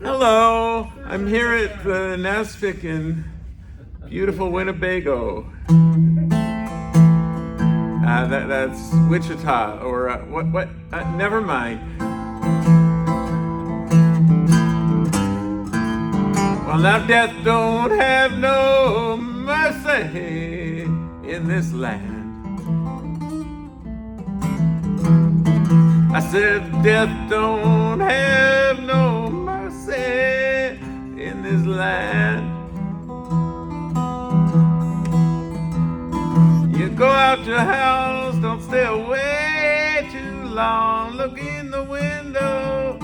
Hello, I'm here at the NASFiC in beautiful Winnebago. That's Wichita, or what? Never mind. Well, now death don't have no mercy in this land. I said death don't have no mercy in this land. You go out your house, don't stay away too long. Look in the window,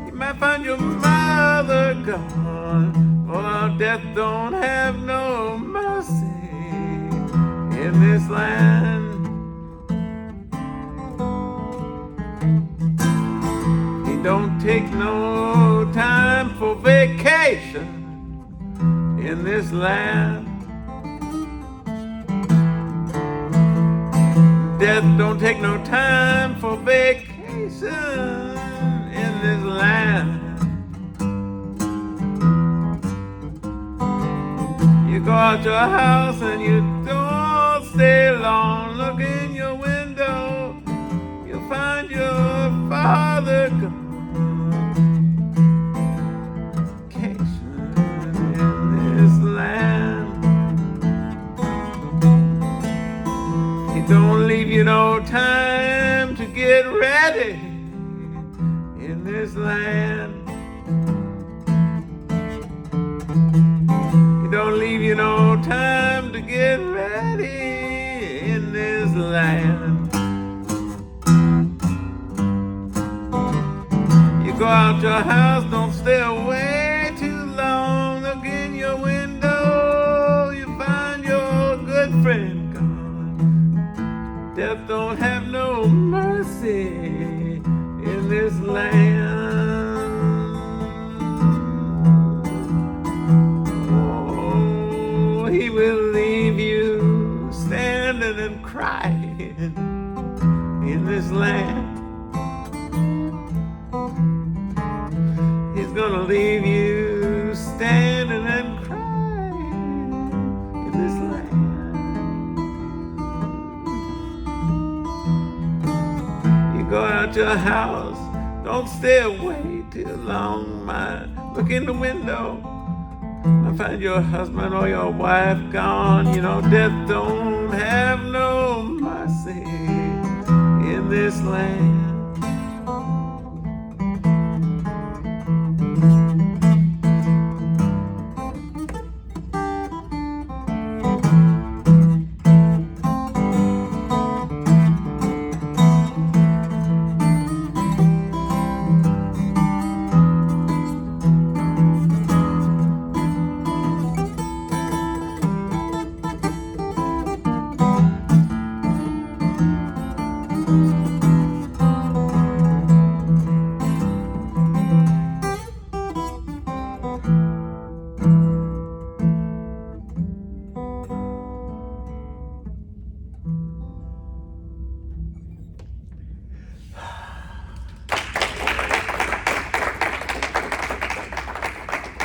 you might find your mother gone. Oh, death don't have no mercy in this land. He don't take no time for vacation in this land. Death don't take no time for vacation in this land. You go out your house and you don't stay long. Look in your window, you'll find your father gone. Vacation in this land. He don't leave you no time to get ready in this land. He don't leave you no time to get ready in this land. You go out your house, don't stay away too long. Look in your window, you find your good friend gone. Death don't have no mercy in this land. Oh, he will leave you standing and crying in this land. He's gonna leave you standing and crying in this land. You go out your house, don't stay away too long, man. Look in the window, I find your husband or your wife gone. You know, death don't have no mercy in this land.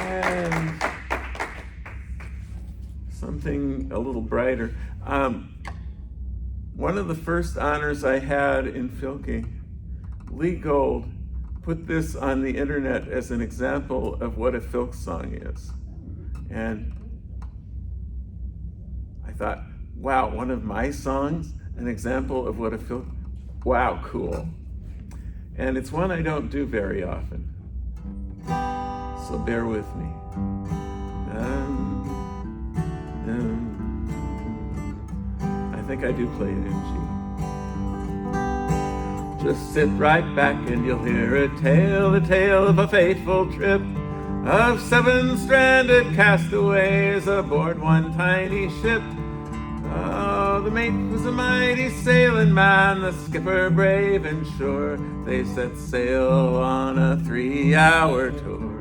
And something a little brighter. One of the first honors I had in filking, Lee Gold put this on the internet as an example of what a filk song is. And I thought, wow, one of my songs, an example of what a filk, wow, cool. And it's one I don't do very often. So bear with me. I think I do play it in G. Just sit right back and you'll hear a tale, the tale of a faithful trip of 7 stranded castaways aboard one tiny ship. Oh, the mate was a mighty sailing man, the skipper brave and sure. They set sail on a 3-hour tour.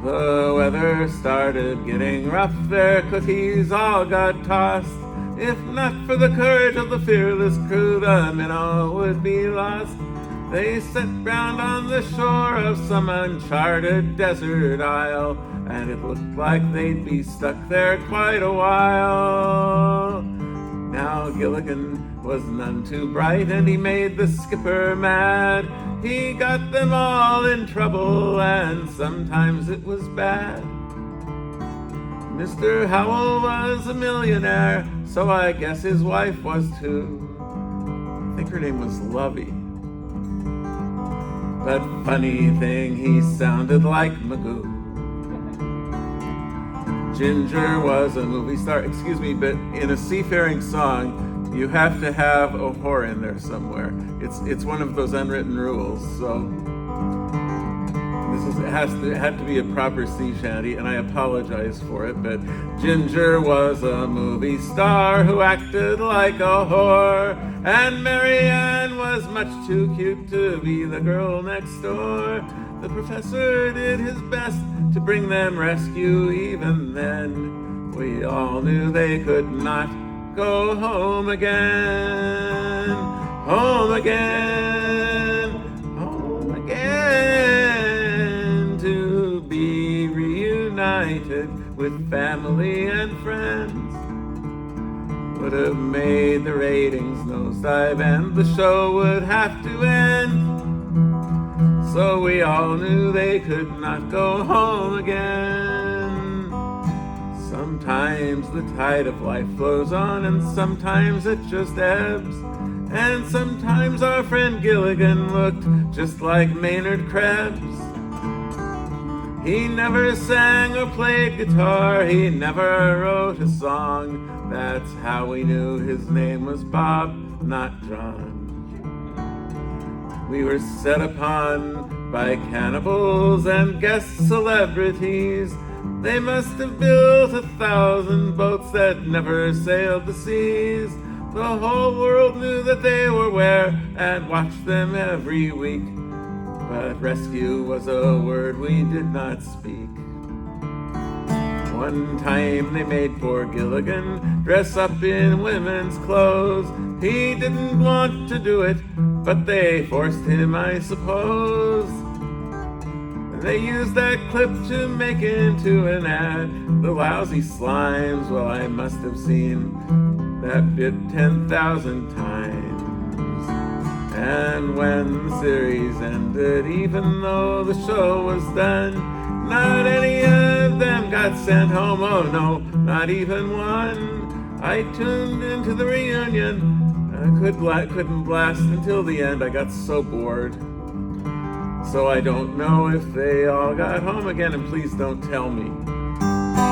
The weather started getting rough, their cookies all got tossed. If not for the courage of the fearless crew, the minnow would be lost. They sat round on the shore shore of some uncharted desert isle, and it looked like they'd be stuck there quite a while. Now Gilligan was none too bright, and he made the skipper mad. He got them all in trouble, and sometimes it was bad. Mr. Howell was a millionaire, so I guess his wife was too. I think her name was Lovey. But funny thing, he sounded like Magoo. Ginger was a movie star, excuse me, but in a seafaring song, you have to have a whore in there somewhere. It's one of those unwritten rules, so it had to be a proper sea shanty, and I apologize for it, but Ginger was a movie star who acted like a whore, and Mary Ann was much too cute to be the girl next door. The professor did his best to bring them rescue. Even then, we all knew they could not go home again. Home again, home again, to be reunited with family and friends. Would have made the ratings nosedive, and the show would have to end. So we all knew they could not go home again. Sometimes the tide of life flows on, and sometimes it just ebbs. And sometimes our friend Gilligan looked just like Maynard Krebs. He never sang or played guitar, he never wrote a song. That's how we knew his name was Bob, not John. We were set upon by cannibals and guest celebrities. They must have built 1,000 boats that never sailed the seas. The whole world knew that they were where and watched them every week. But rescue was a word we did not speak. One time they made poor Gilligan dress up in women's clothes. He didn't want to do it, but they forced him, I suppose. They used that clip to make into an ad. The lousy slimes, well, I must have seen that bit 10,000 times. And when the series ended, even though the show was done, not any of them got sent home, oh no, not even one. I tuned into the reunion, I couldn't blast until the end, I got so bored. So I don't know if they all got home again, and please don't tell me.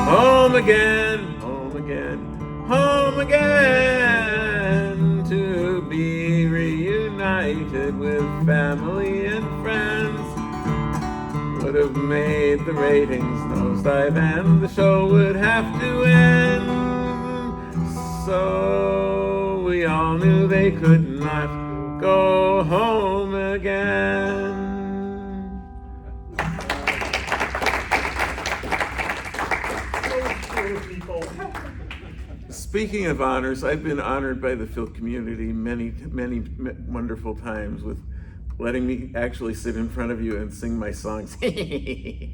Home again, home again, home again, to be reunited with family and friends. Would have made the ratings nosedive, and the show would have to end. So we all knew they could not go home again. Speaking of honors, I've been honored by the Phil community many wonderful times with letting me actually sit in front of you and sing my songs. Okay,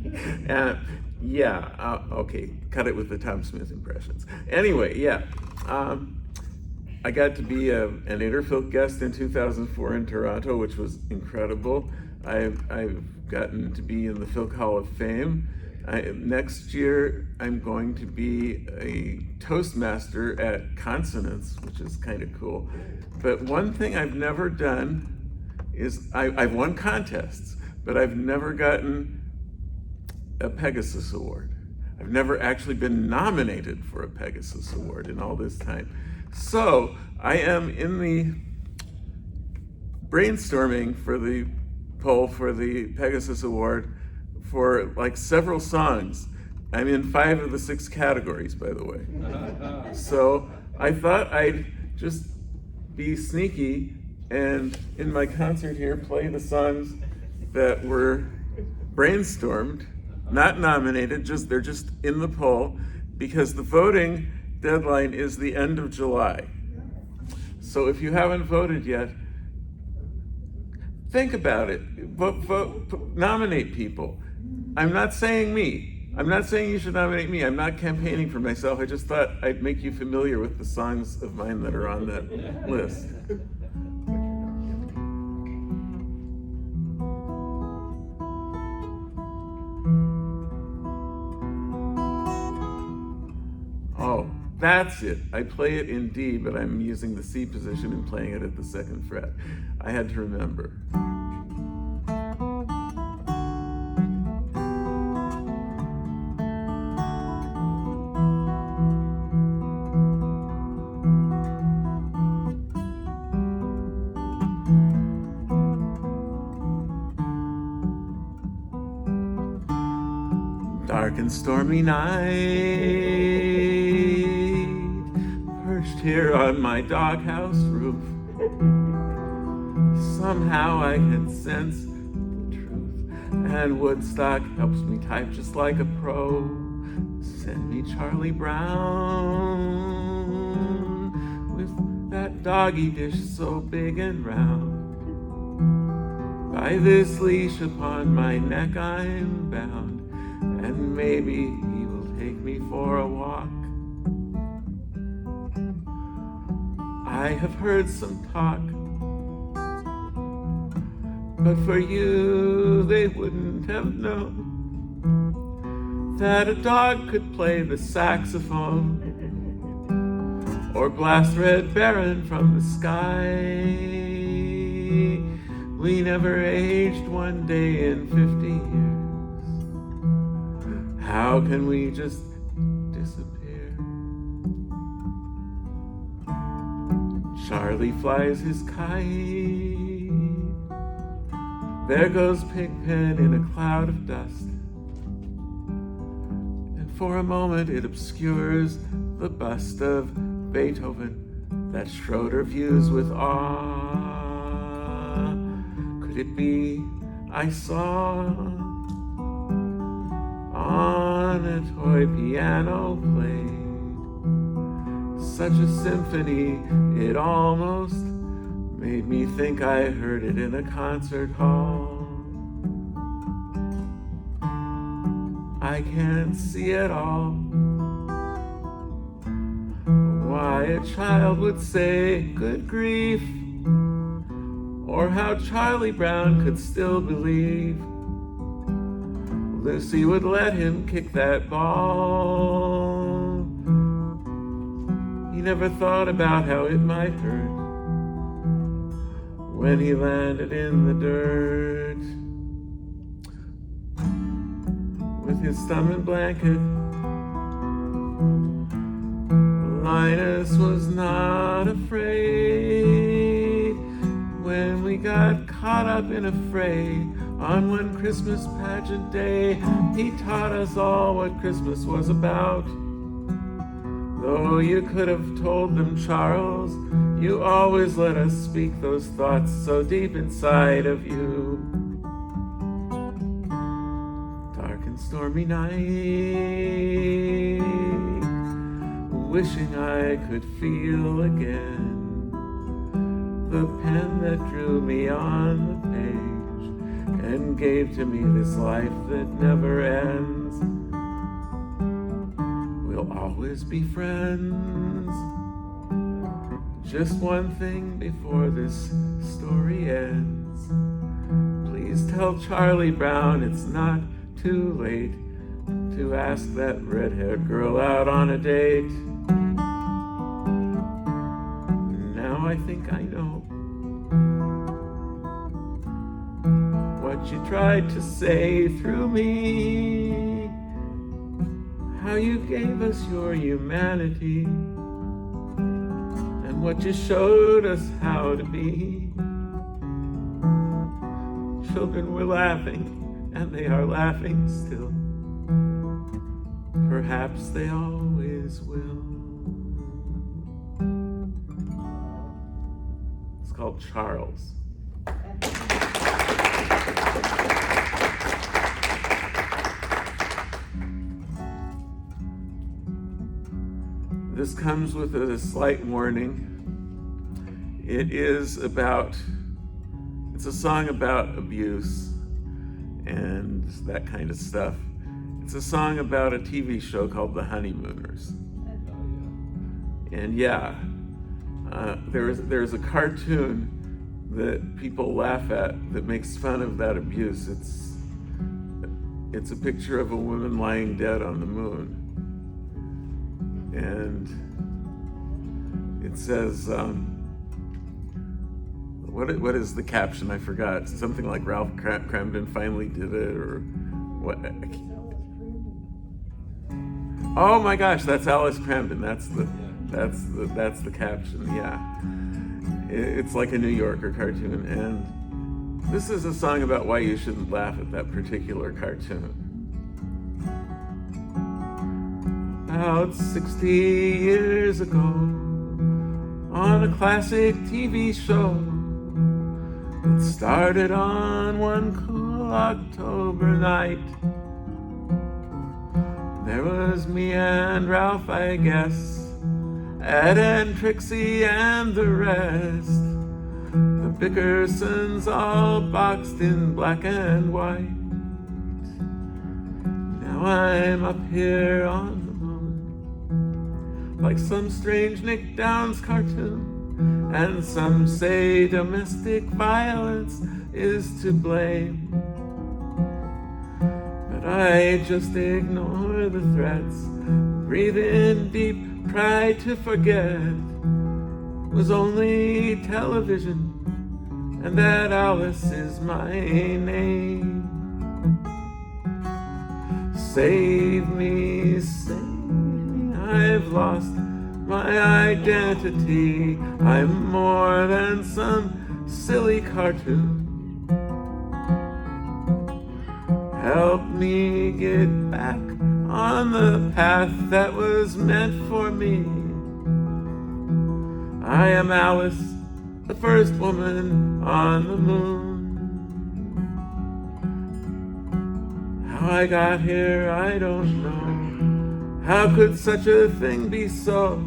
cut it with the Tom Smith impressions. Anyway, I got to be an Interphil guest in 2004 in Toronto, which was incredible. I've gotten to be in the Phil Hall of Fame. Next year, I'm going to be a Toastmaster at Consonance, which is kind of cool. But one thing I've never done is I've won contests, but I've never gotten a Pegasus Award. I've never actually been nominated for a Pegasus Award in all this time. So I am in the brainstorming for the poll for the Pegasus Award for like several songs. I'm in 5 of the 6 categories, by the way. So I thought I'd just be sneaky and in my concert here play the songs that were brainstormed, not nominated, they're just in the poll, because the voting deadline is the end of July. So if you haven't voted yet, Think about it. Vote, nominate people. I'm not saying me. I'm not saying you should nominate me. I'm not campaigning for myself. I just thought I'd make you familiar with the songs of mine that are on that list. Oh, that's it. I play it in D, but I'm using the C position and playing it at the 2nd fret. I had to remember. Dark and stormy night, perched here on my doghouse roof. Somehow I can sense the truth, and Woodstock helps me type just like a pro. Send me Charlie Brown with that doggy dish so big and round. By this leash upon my neck I'm bound, and maybe he will take me for a walk. I have heard some talk, but for you they wouldn't have known that a dog could play the saxophone or blast Red Baron from the sky. We never aged one day in 50 years. How can we just disappear? Charlie flies his kite. There goes Pigpen in a cloud of dust. And for a moment it obscures the bust of Beethoven that Schroeder views with awe. Could it be I saw on a toy piano played such a symphony it almost made me think I heard it in a concert hall. I can't see at all why a child would say good grief, or how Charlie Brown could still believe Lucy would let him kick that ball. He never thought about how it might hurt when he landed in the dirt. With his thumb and blanket, Linus was not afraid when we got caught up in a fray on one Christmas pageant day. He taught us all what Christmas was about. Though you could have told them, Charles, you always let us speak those thoughts so deep inside of you. Dark and stormy night, wishing I could feel again the pen that drew me on the page and gave to me this life that never ends. We'll always be friends. Just one thing before this story ends. Please tell Charlie Brown it's not too late to ask that red-haired girl out on a date. Now I think I know what you tried to say through me, how you gave us your humanity, and what you showed us how to be. Children were laughing, and they are laughing still. Perhaps they always will. It's called Charles. This comes with a slight warning. It's a a song about abuse and that kind of stuff. It's a song about a TV show called The Honeymooners. And there's a cartoon that people laugh at that makes fun of that abuse. It's a picture of a woman lying dead on the moon. And it says, what is the caption? I forgot. Something like Ralph Cramden finally did it, or what? Oh my gosh, that's Alice Cramden. That's the caption. Yeah, it's like a New Yorker cartoon, and this is a song about why you shouldn't laugh at that particular cartoon. About 60 years ago, on a classic TV show, it started on one cool October night. There was me and Ralph, I guess, Ed and Trixie and the rest. The Bickersons all boxed in black and white. Now I'm up here on the moon, like some strange Nick Downs cartoon, and some say domestic violence is to blame. But I just ignore the threats, breathe in deep, try to forget it was only television, and that Alice is my name. Save me, I've lost my identity. I'm more than some silly cartoon. Help me get back on the path that was meant for me. I am Alice, the first woman on the moon. How I got here, I don't know. How could such a thing be so?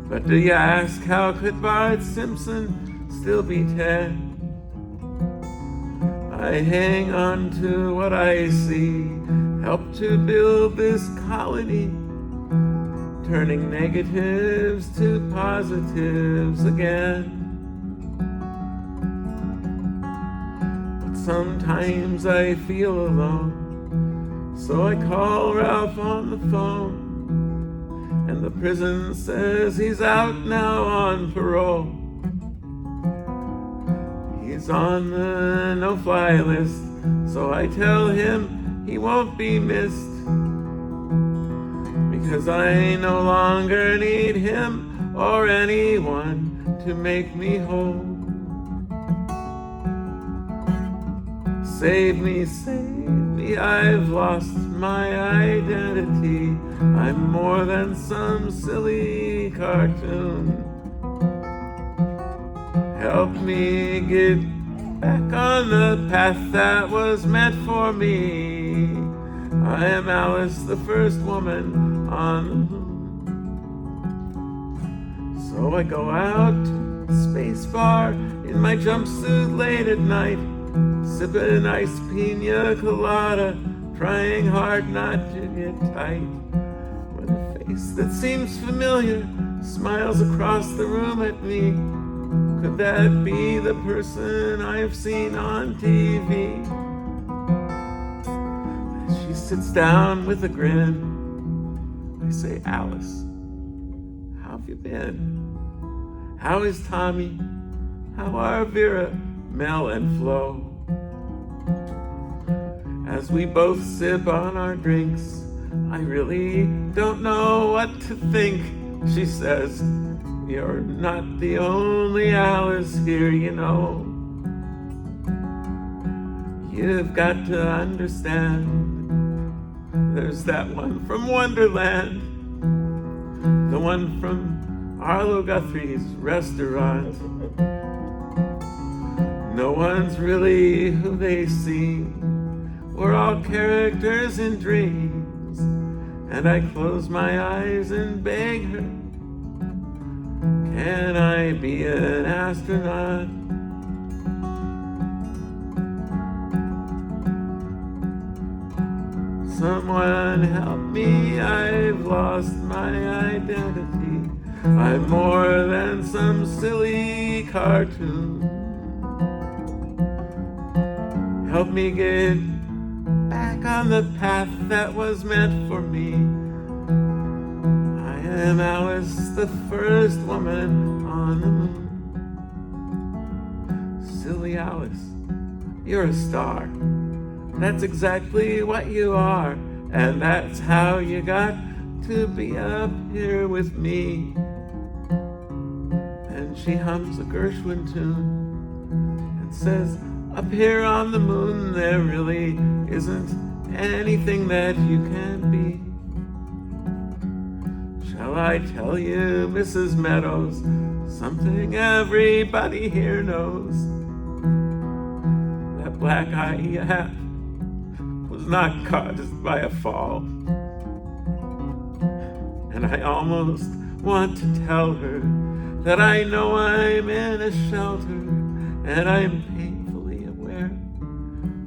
But do you ask, how could Bart Simpson still be Ted? I hang on to what I see, help to build this colony, turning negatives to positives again. But sometimes I feel alone, so I call Ralph on the phone, and the prison says he's out now on parole. He's on the no-fly list, so I tell him he won't be missed, because I no longer need him or anyone to make me whole. Save me, I've lost my identity. I'm more than some silly cartoon. Help me get back on the path that was meant for me. I am Alice, the first woman on the moon. So I go out to the space bar in my jumpsuit late at night, sipping iced pina colada, trying hard not to get tight. When a face that seems familiar smiles across the room at me, could that be the person I've seen on TV? As she sits down with a grin, I say, Alice, how have you been? How is Tommy? How are Vera, Mel, and Flo? As we both sip on our drinks, I really don't know what to think, she says. You're not the only Alice here, you know. You've got to understand, there's that one from Wonderland, the one from Arlo Guthrie's restaurant. No one's really who they seem. We're all characters in dreams. And I close my eyes and beg her, can I be an astronaut? Someone help me, I've lost my identity. I'm more than some silly cartoon. Help me get back on the path that was meant for me. I am Alice, the first woman on the moon. Silly Alice, you're a star. That's exactly what you are, and that's how you got to be up here with me. And she hums a Gershwin tune and says, up here on the moon there really isn't anything that you can be. Shall I tell you, Mrs. Meadows, something everybody here knows? That black eye you have was not caused by a fall. And I almost want to tell her that I know I'm in a shelter, and I'm painfully aware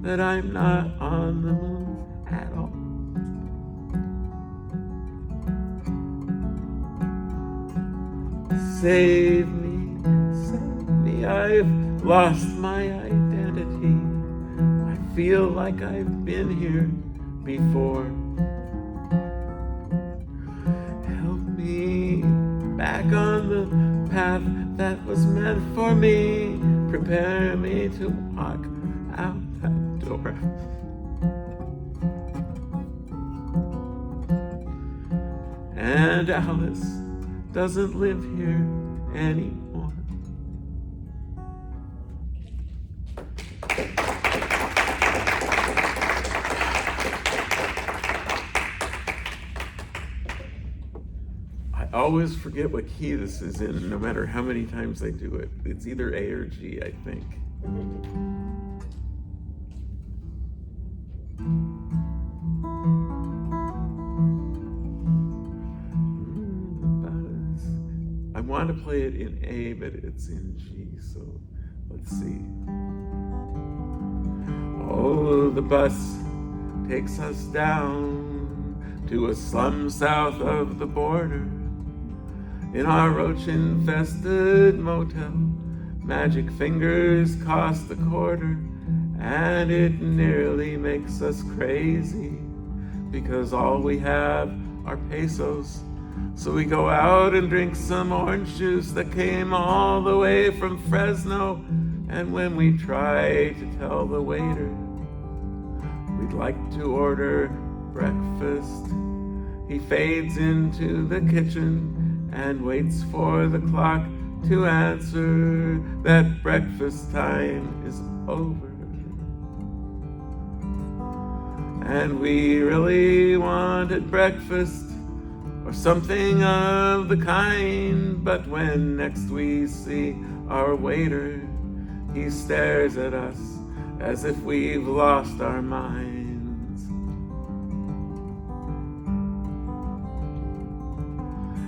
that I'm not on the moon at all. Save me, I've lost my identity. I feel like I've been here before. Help me back on the path that was meant for me. Prepare me to walk out that door. And Alice doesn't live here anymore. I always forget what key this is in, no matter how many times I do it. It's either A or G, I think. I want to play it in A, but it's in G, so let's see. Oh, the bus takes us down to a slum south of the border. In our roach-infested motel, magic fingers cost a quarter, and it nearly makes us crazy because all we have are pesos. So we go out and drink some orange juice that came all the way from Fresno, and when we try to tell the waiter we'd like to order breakfast, he fades into the kitchen and waits for the clock to answer that breakfast time is over. And we really wanted breakfast or something of the kind, but when next we see our waiter, he stares at us as if we've lost our minds.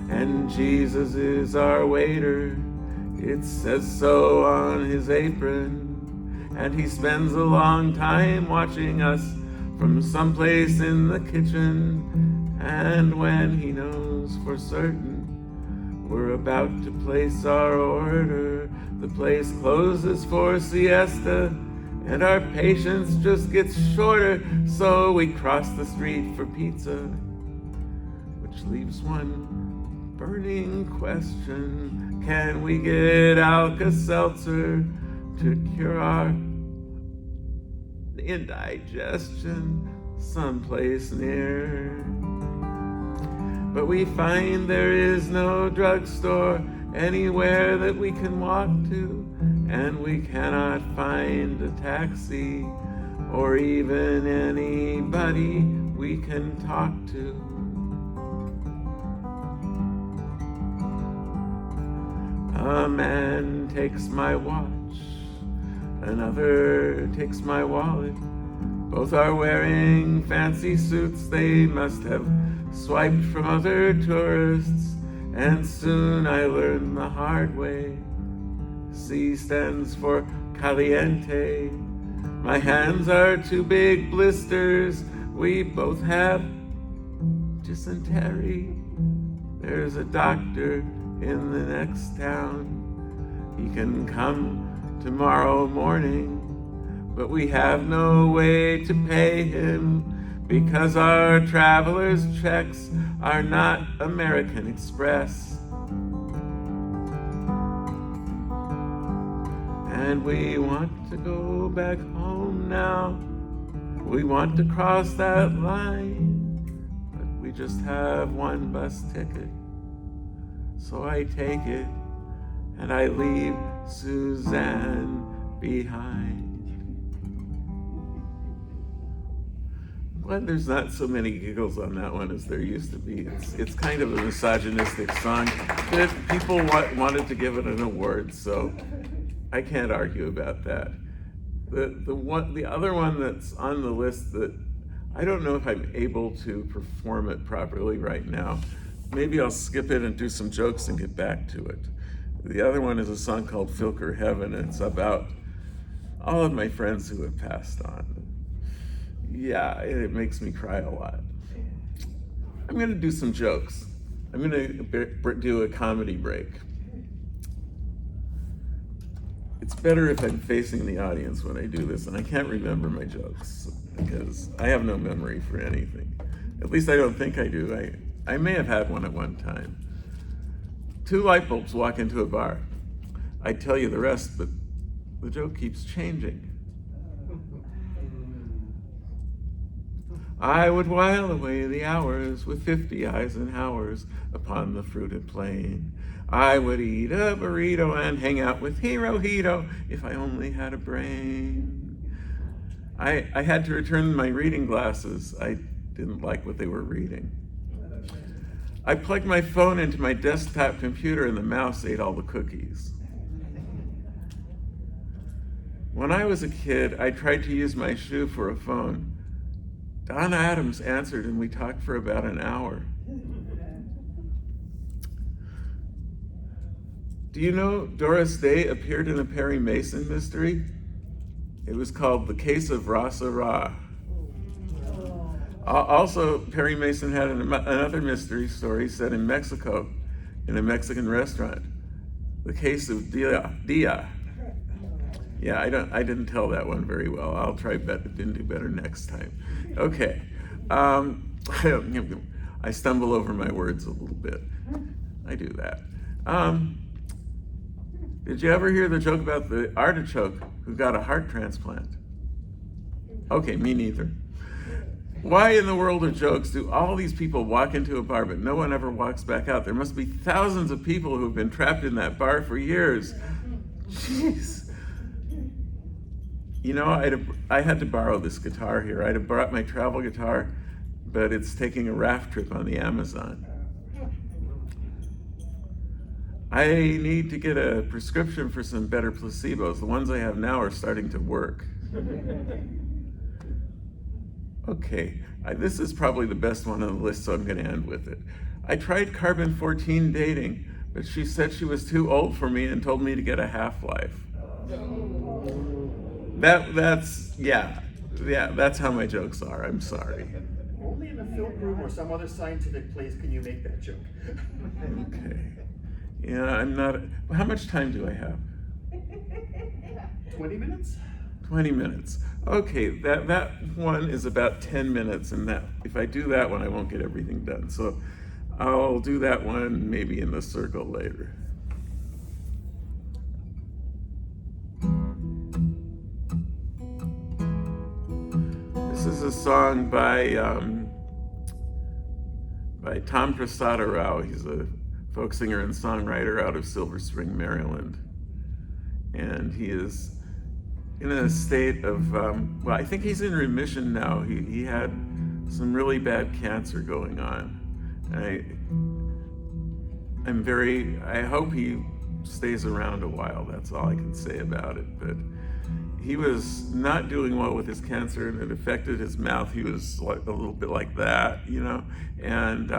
And Jesus is our waiter, it says so on his apron, and he spends a long time watching us from someplace in the kitchen. And when he knows for certain we're about to place our order, the place closes for siesta, and our patience just gets shorter, so we cross the street for pizza, which leaves one burning question: can we get Alka-Seltzer to cure our indigestion someplace near? But we find there is no drugstore anywhere that we can walk to, and we cannot find a taxi or even anybody we can talk to. A man takes my watch, another takes my wallet. Both are wearing fancy suits, they must have swiped from other tourists, and soon I learn the hard way. C stands for caliente. My hands are two big blisters We both have dysentery. There's a doctor in the next town. He can come tomorrow morning, but we have no way to pay him because our traveler's checks are not American Express. And we want to go back home now. We want to cross that line, but we just have one bus ticket. So I take it and I leave Suzanne behind. Well, there's not so many giggles on that one as there used to be. It's kind of a misogynistic song, but people wanted to give it an award, so I can't argue about that. The other one that's on the list that I don't know if I'm able to perform it properly right now. Maybe I'll skip it and do some jokes and get back to it. The other one is a song called Filker Heaven. It's about all of my friends who have passed on. Yeah, it makes me cry a lot. I'm gonna do some jokes. I'm gonna do a comedy break. It's better if I'm facing the audience when I do this, and I can't remember my jokes because I have no memory for anything. At least I don't think I do. I may have had one at one time. Two light bulbs walk into a bar. I'd tell you the rest, but the joke keeps changing. I would while away the hours with 50 Eisenhowers upon the fruited plain. I would eat a burrito and hang out with Hirohito if I only had a brain. I had to return my reading glasses. I didn't like what they were reading. I plugged my phone into my desktop computer and the mouse ate all the cookies. When I was a kid, I tried to use my shoe for a phone. Don Adams answered and we talked for about an hour. Do you know Doris Day appeared in a Perry Mason mystery? It was called The Case of Rasa Ra. Also, Perry Mason had another mystery story set in Mexico, in a Mexican restaurant. The Case of Dia. Yeah, I didn't tell that one very well. I'll try better, do better next time. Okay. I stumble over my words a little bit. I do that. Did you ever hear the joke about the artichoke who got a heart transplant? Okay, me neither. Why in the world of jokes do all these people walk into a bar but no one ever walks back out? There must be thousands of people who've been trapped in that bar for years. Jeez. You know, I had to borrow this guitar here. I'd have brought my travel guitar, but it's taking a raft trip on the Amazon. I need to get a prescription for some better placebos. The ones I have now are starting to work. Okay, this is probably the best one on the list, so I'm going to end with it. I tried carbon-14 dating, but she said she was too old for me and told me to get a half-life. That's how my jokes are. I'm sorry. Only in a film room or some other scientific place can you make that joke. Okay. Yeah, I'm not. How much time do I have? 20 minutes? 20 minutes. Okay, that one is about 10 minutes, and that if I do that one, I won't get everything done. So I'll do that one maybe in the circle later. This is a song by Tom Prasada Rao. He's a folk singer and songwriter out of Silver Spring, Maryland. And he is in a state of, I think he's in remission now. He had some really bad cancer going on. I hope he stays around a while. That's all I can say about it. But he was not doing well with his cancer, and it affected his mouth. He was like a little bit like that, you know, and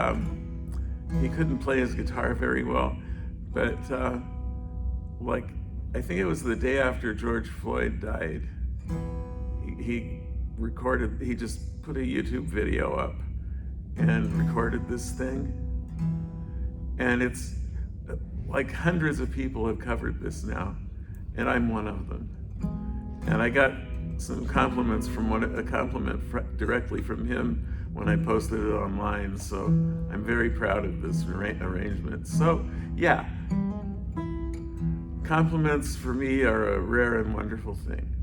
he couldn't play his guitar very well. But I think it was the day after George Floyd died, he he just put a YouTube video up and recorded this thing. And it's like hundreds of people have covered this now, and I'm one of them. And I got some compliments directly from him when I posted it online, so I'm very proud of this arrangement. So yeah, compliments for me are a rare and wonderful thing.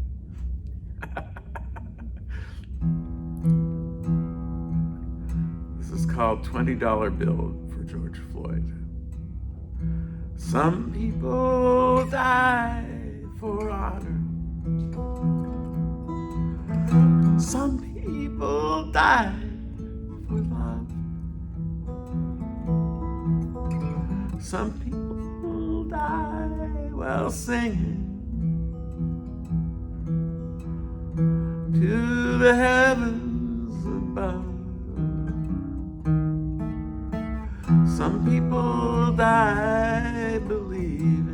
This is called $20 Bill for George Floyd. Some people die for honor. Some people die for love. Some people die while singing to the heavens above. Some people die believing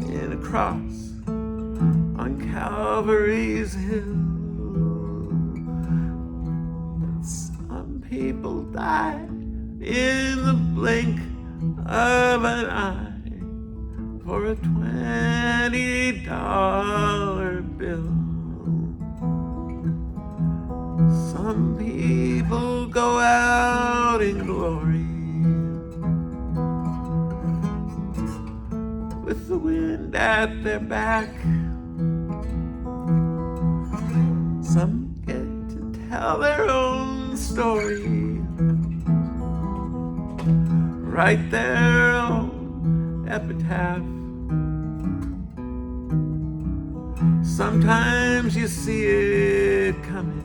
in a cross on Calvary's hill. And some people die in the blink of an eye for a $20 bill. Some people go out in glory with the wind at their back. Some get to tell their own story, write their own epitaph. Sometimes you see it coming,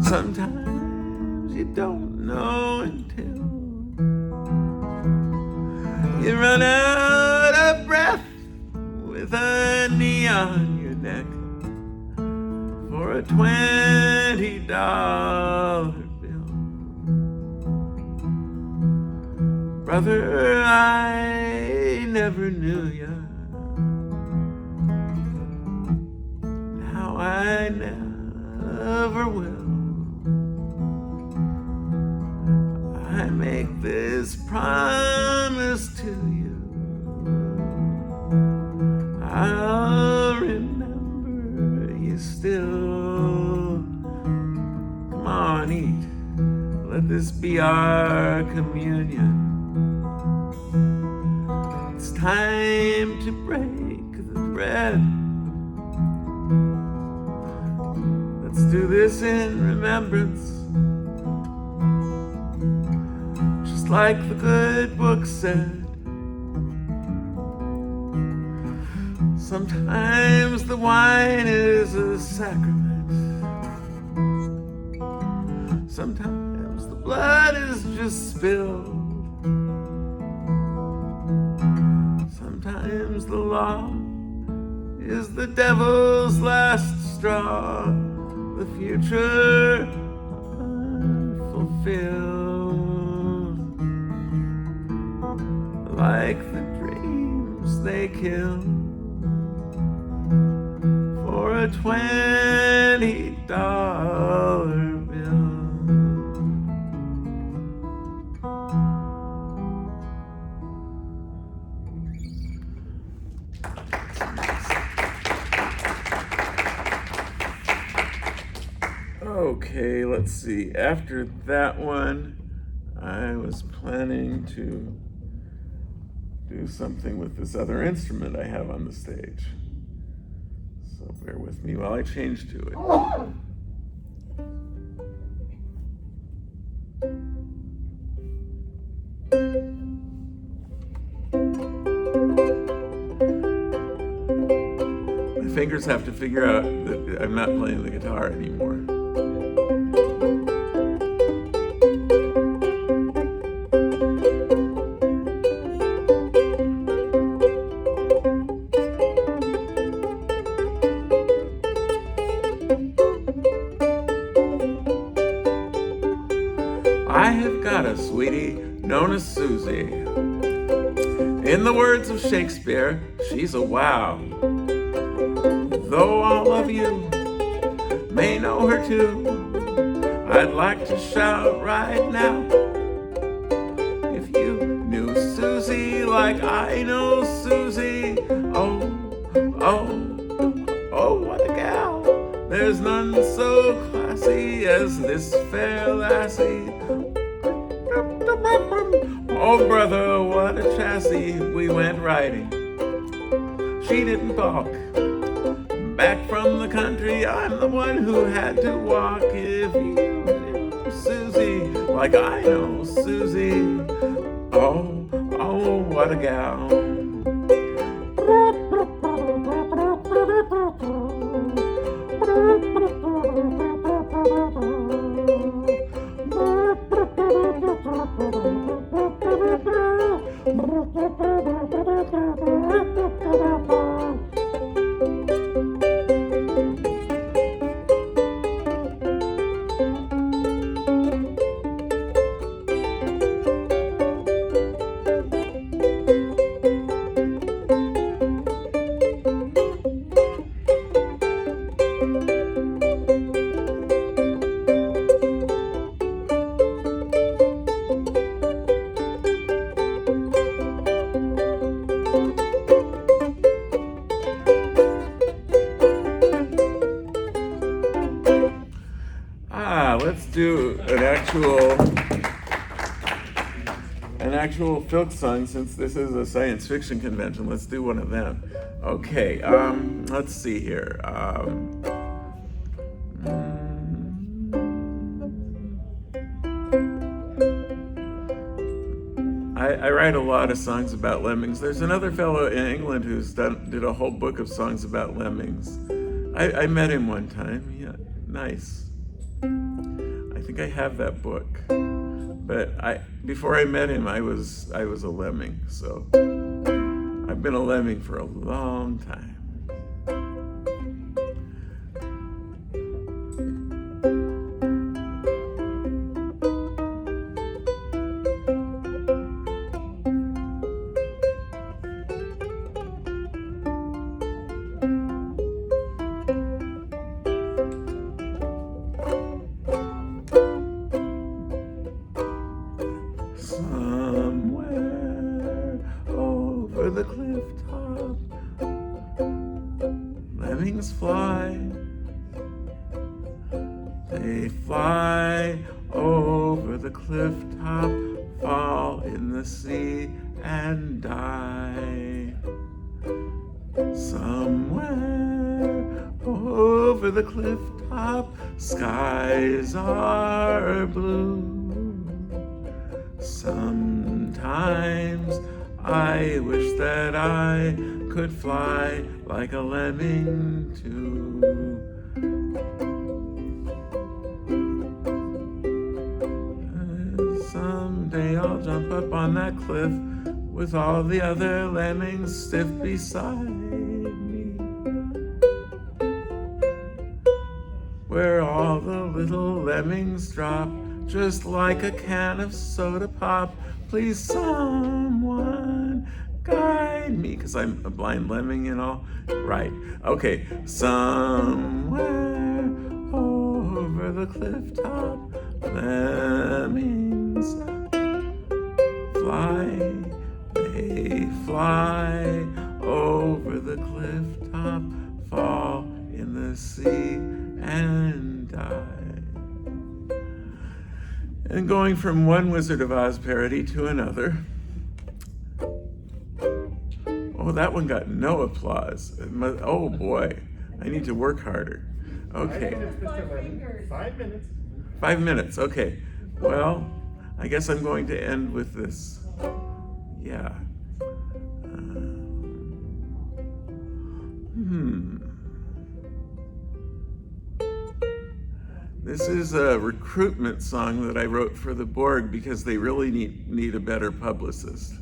sometimes you don't know until you run out of breath with a knee on your neck for a $20 bill. Brother, I never knew ya. Now I never will. I make this promise to you. I'll remember you still. Come on, eat. Let this be our communion. It's time to break the bread. Let's do this in remembrance. Just like the good book said. Sometimes the wine is a sacrament. Sometimes the blood is just spilled. Sometimes the law is the devil's last straw. The future unfulfilled. Like the dreams they kill for a $20 bill. Okay, let's see. After that one, I was planning to do something with this other instrument I have on the stage. So bear with me while I change to it. My fingers have to figure out that I'm not playing the guitar anymore. I have got a sweetie known as Susie. In the words of Shakespeare, she's a wow. though all of you may know her too, I'd like to shout right now. If you knew Susie like I know Susie, oh, what a gal. There's none so classy as this fair lassie. Oh, brother, what a chassis we went riding. She didn't balk. Back from the country, I'm the one who had to walk. If you knew Susie like I know Susie, oh, what a gal. Let's do an actual folk song, since this is a science fiction convention. Let's do one of them. Okay, let's see here. I write a lot of songs about lemmings. There's another fellow in England who's did a whole book of songs about lemmings. I met him one time. Yeah, nice. I think I have that book, but before I met him, I was a lemming. So I've been a lemming for a long time. Somewhere over the cliff top, lemmings fly. They fly over the cliff top, fall in the sea and die. Somewhere over the cliff top, skies are blue. Sometimes I wish that I could fly like a lemming too. Someday I'll jump up on that cliff with all the other lemmings stiff beside me, where all the little lemmings drop just like a can of soda pop. Please someone guide me, because I'm a blind lemming and all. Right, okay. Somewhere over the cliff top, lemmings fly. They fly over the cliff top, fall in the sea and die. And going from one Wizard of Oz parody to another. Oh, that one got no applause. Oh boy, I need to work harder. Okay. 5 minutes. 5 minutes, okay. Well, I guess I'm going to end with this. Yeah. This is a recruitment song that I wrote for the Borg because they really need a better publicist.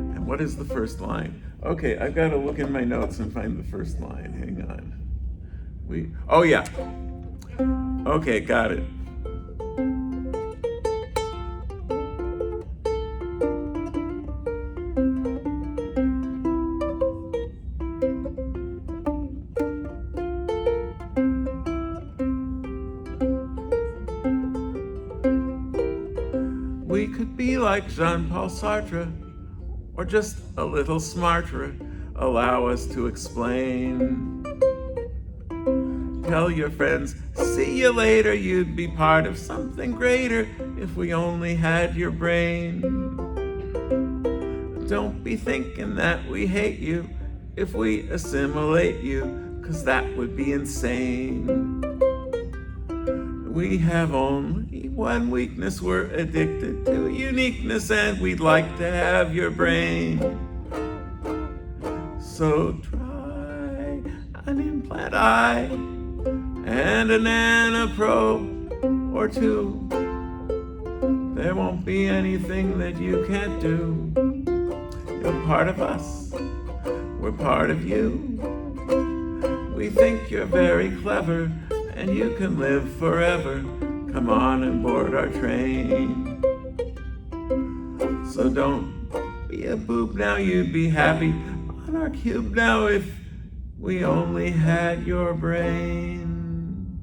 And what is the first line? Okay, I've got to look in my notes and find the first line. Hang on. Oh yeah. Okay, got it. we could be like Jean-Paul Sartre, or just a little smarter. Allow us to explain. Tell your friends, see you later, you'd be part of something greater if we only had your brain. Don't be thinking that we hate you if we assimilate you, 'cause that would be insane. We have only one weakness, we're addicted to uniqueness, and we'd like to have your brain. So try an implant eye and a nanoprobe or two. There won't be anything that you can't do. You're part of us, we're part of you. We think you're very clever and you can live forever. Come on and board our train. So don't be a boob now, you'd be happy on our cube now if we only had your brain.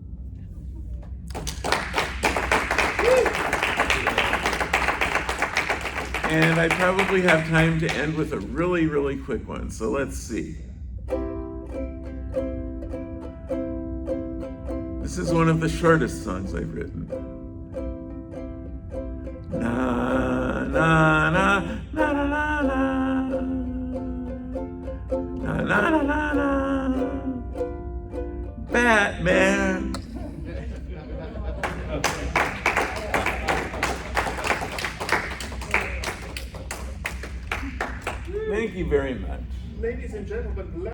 And I probably have time to end with a really, really quick one, so let's see. This is one of the shortest songs I've written. Na na na na na na na na na na na na. Batman. Thank you very much. Ladies and gentlemen,